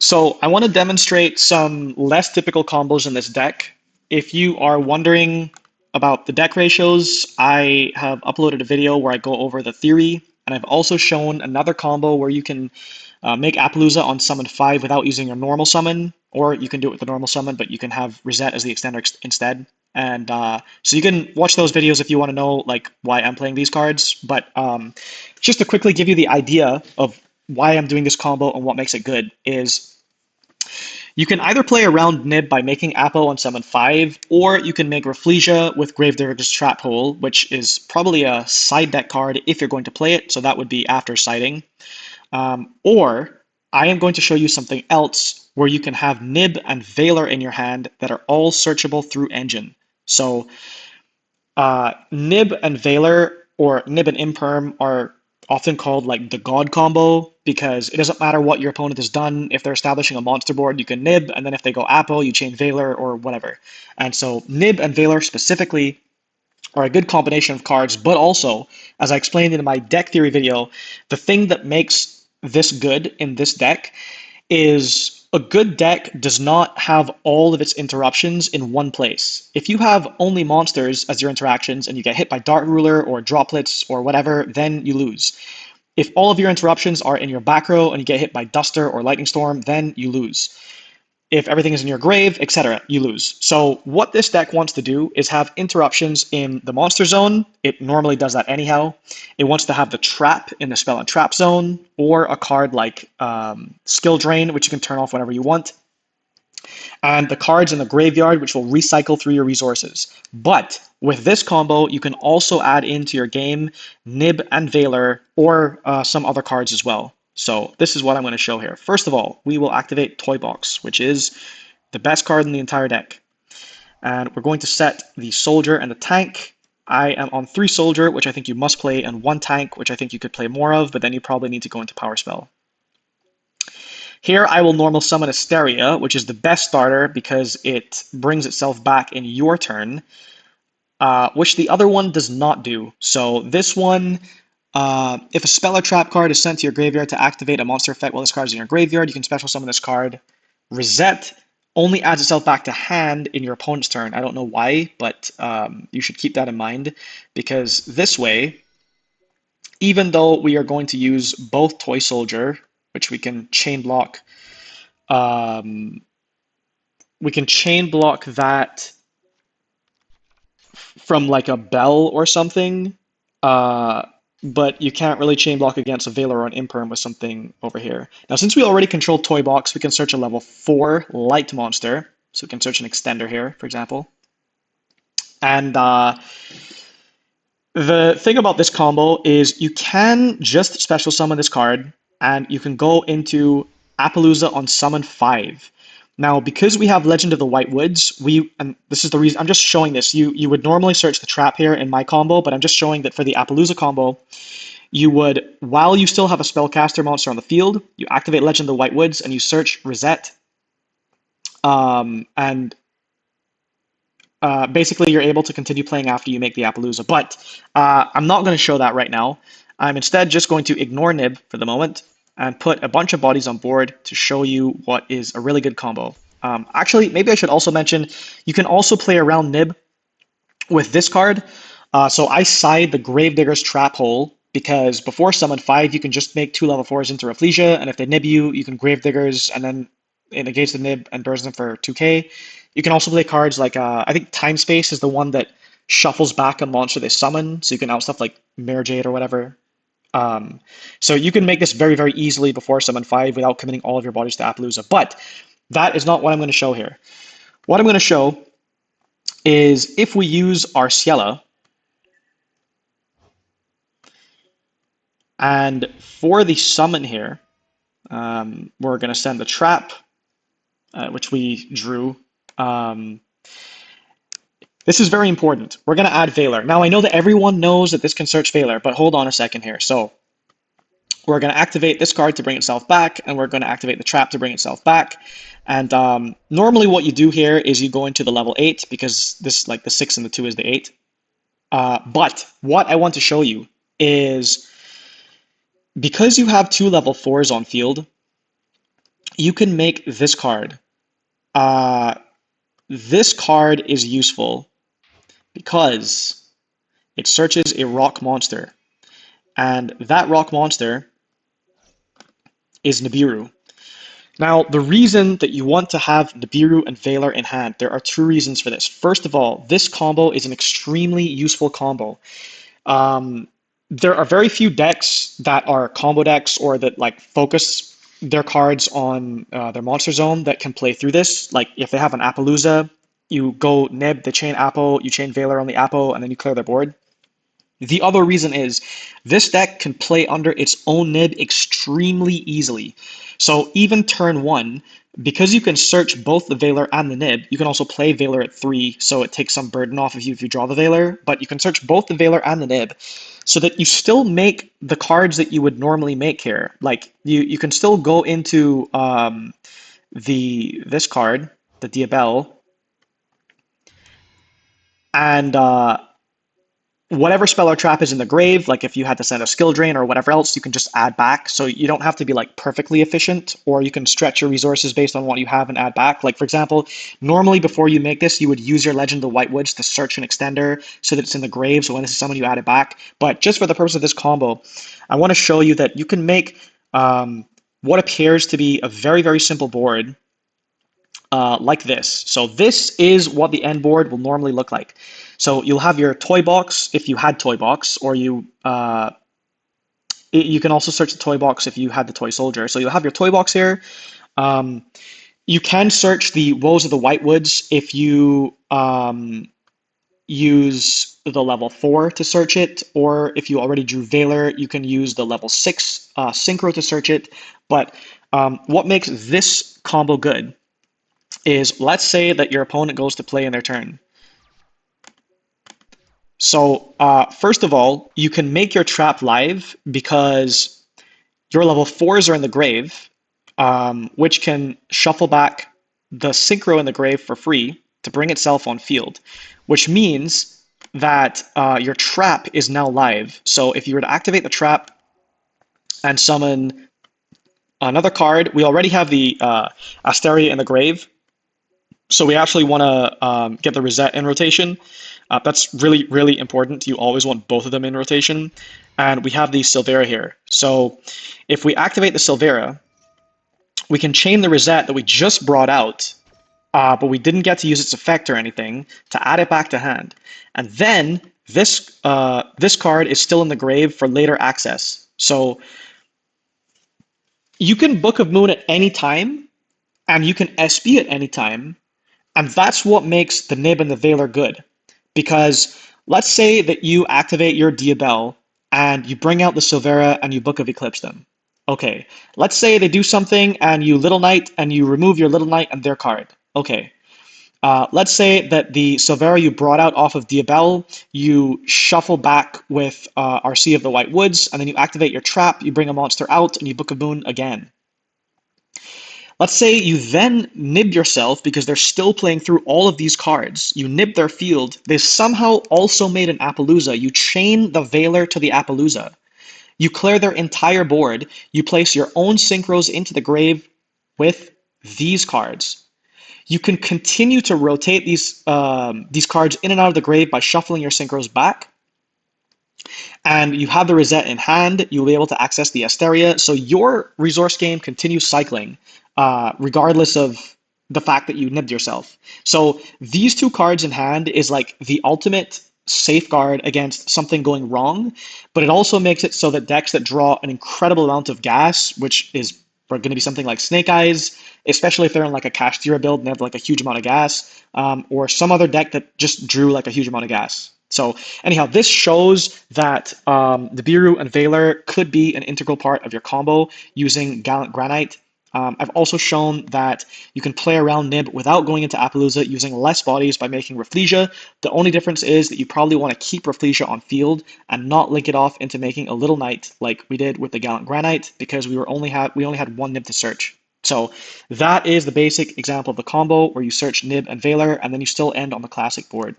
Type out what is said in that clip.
So I want to demonstrate some less typical combos in this deck. If you are wondering about the deck ratios, I have uploaded a video where I go over the theory, and I've also shown another combo where you can make Appaloosa on summon 5 without using your normal summon, or you can do it with the normal summon, but you can have Reset as the extender instead. And so you can watch those videos if you want to know like why I'm playing these cards. But just to quickly give you the idea of why I'm doing this combo and what makes it good is you can either play around Nib by making Appo on summon 5, or you can make Rafflesia with Gravedigger's Trap Hole, which is probably a side deck card if you're going to play it, so that would be after siding. Or I am going to show you something else where you can have Nib and Veiler in your hand that are all searchable through Engine. So Nib and Veiler, or Nib and Imperm, are often called like the God combo because it doesn't matter what your opponent has done. If they're establishing a monster board, you can Nib, and then if they go Appo, you chain Veiler or whatever. And so Nib and Veiler specifically are a good combination of cards, but also, as I explained in my deck theory video, the thing that makes this good in this deck is a good deck does not have all of its interruptions in one place. If you have only monsters as your interactions and you get hit by Dart Ruler or Droplets or whatever, then you lose. If all of your interruptions are in your back row and you get hit by Duster or Lightning Storm, then you lose. If everything is in your grave, etc., you lose. So what this deck wants to do is have interruptions in the monster zone. It normally does that anyhow. It wants to have the trap in the spell and trap zone, or a card like Skill Drain, which you can turn off whenever you want, and the cards in the graveyard, which will recycle through your resources. But with this combo, you can also add into your game Nib and Veiler, or some other cards as well. So this is what I'm going to show here. First of all, we will activate Toy Box, which is the best card in the entire deck. And we're going to set the Soldier and the Tank. I am on 3 Soldier, which I think you must play, and 1 Tank, which I think you could play more of, but then you probably need to go into Power Spell. Here I will normal summon Asteria, which is the best starter because it brings itself back in your turn, which the other one does not do. So this one, if a spell or trap card is sent to your graveyard to activate a monster effect while this card is in your graveyard, you can special summon this card. Reset only adds itself back to hand in your opponent's turn. I don't know why, but you should keep that in mind because this way, even though we are going to use both Toy Soldier, which um, we can chain block that from like a bell or something, uh, but you can't really chain block against a Veiler or an Imperm with something over here. Now, since we already control Toy Box, we can search a level 4 light monster. So we can search an extender here, for example. And the thing about this combo is you can just special summon this card, and you can go into Appaloosa on summon 5. Now, because we have Legend of the White Woods, and this is the reason, I'm just showing this. You would normally search the trap here in my combo, but I'm just showing that for the Appaloosa combo, you would, while you still have a spellcaster monster on the field, you activate Legend of the White Woods and you search Reset. And basically you're able to continue playing after you make the Appaloosa. But I'm not going to show that right now. I'm instead just going to ignore Nib for the moment and put a bunch of bodies on board to show you what is a really good combo. Actually, maybe I should also mention, you can also play around Nib with this card. So I side the Gravedigger's Trap Hole because before summon 5, you can just make 2 level 4s into Rafflesia, and if they nib you, you can Gravediggers, and then it negates the nib and burns them for 2k. You can also play cards like, I think Time Space is the one that shuffles back a monster they summon, so you can out stuff like Mirror Jade or whatever. So you can make this very, very easily before summon 5 without committing all of your bodies to Appaloosa. But that is not what I'm going to show here. What I'm going to show is if we use Arciela, and for the summon here, we're going to send the trap, which we drew. This is very important. We're going to add Veiler. Now, I know that everyone knows that this can search Veiler, but hold on a second here. So we're going to activate this card to bring itself back, and we're going to activate the trap to bring itself back. And normally what you do here is you go into the level 8 because this, like the 6 and the 2 is the 8. But what I want to show you is because you have 2 level 4s on field, you can make this card. Uh, this card is useful because it searches a rock monster, and that rock monster is Nibiru. Now, the reason that you want to have Nibiru and Veiler in hand, there are two reasons for this. First of all, this combo is an extremely useful combo. There are very few decks that are combo decks or that like focus their cards on their monster zone that can play through this. Like if they have an Appaloosa, you go Nib, they chain Apple, you chain Veiler on the Apple, and then you clear their board. The other reason is this deck can play under its own Nib extremely easily. So even turn one, because you can search both the Veiler and the Nib, you can also play Veiler at 3, so it takes some burden off of you if you draw the Veiler, but you can search both the Veiler and the Nib so that you still make the cards that you would normally make here. Like you can still go into this card, the Diabel, and whatever spell or trap is in the grave, like if you had to send a skill drain or whatever else, you can just add back. So you don't have to be like perfectly efficient, or you can stretch your resources based on what you have and add back. Like for example, normally before you make this, you would use your Legend of the White Woods to search an extender so that it's in the grave. So when this is summoned, you add it back. But just for the purpose of this combo, I want to show you that you can make what appears to be a very, very simple board like this. So this is what the end board will normally look like. So you'll have your toy box if you had toy box, or you can also search the toy box if you had the toy soldier. So you'll have your toy box here. You can search the Woes of the White Woods if you use the level 4 to search it, or if you already drew Veiler, you can use the level 6 Synchro to search it. But what makes this combo good is, let's say that your opponent goes to play in their turn. So first of all, you can make your trap live because your level 4s are in the grave, which can shuffle back the Synchro in the grave for free to bring itself on field, which means that your trap is now live. So if you were to activate the trap and summon another card, we already have the Asteria in the grave. So we actually want to get the Reset in rotation. That's really, really important. You always want both of them in rotation. And we have the Silvera here. So if we activate the Silvera, we can chain the Reset that we just brought out, but we didn't get to use its effect or anything, to add it back to hand. And then this card is still in the grave for later access. So you can Book of Moon at any time, and you can SB at any time. And that's what makes the Nib and the Veiler good. Because let's say that you activate your Diabel and you bring out the Silvera and you Book of Eclipse them. Okay, let's say they do something and you Little Knight and you remove your Little Knight and their card. Okay, let's say that the Silvera you brought out off of Diabel, you shuffle back with our Sea of the White Woods, and then you activate your trap, you bring a monster out, and you Book of Moon again. Let's say you then nib yourself because they're still playing through all of these cards. You nib their field. They somehow also made an Appaloosa. You chain the Veiler to the Appaloosa. You clear their entire board. You place your own Synchros into the grave with these cards. You can continue to rotate these cards in and out of the grave by shuffling your Synchros back. And you have the Reset in hand. You'll be able to access the Asteria. So your resource game continues cycling, regardless of the fact that you nibbed yourself. So these two cards in hand is like the ultimate safeguard against something going wrong, but it also makes it so that decks that draw an incredible amount of gas, which is going to be something like Snake Eyes, especially if they're in like a Kashtira build and they have like a huge amount of gas, or some other deck that just drew like a huge amount of gas. So anyhow, this shows that the Nibiru and Veiler could be an integral part of your combo using Gallant Granite. I've also shown that you can play around Nib without going into Appaloosa using less bodies by making Rafflesia. The only difference is that you probably want to keep Rafflesia on field and not link it off into making a Little Knight like we did with the Gallant Granite, because we only had one Nib to search. So that is the basic example of the combo where you search Nib and Veiler and then you still end on the classic board.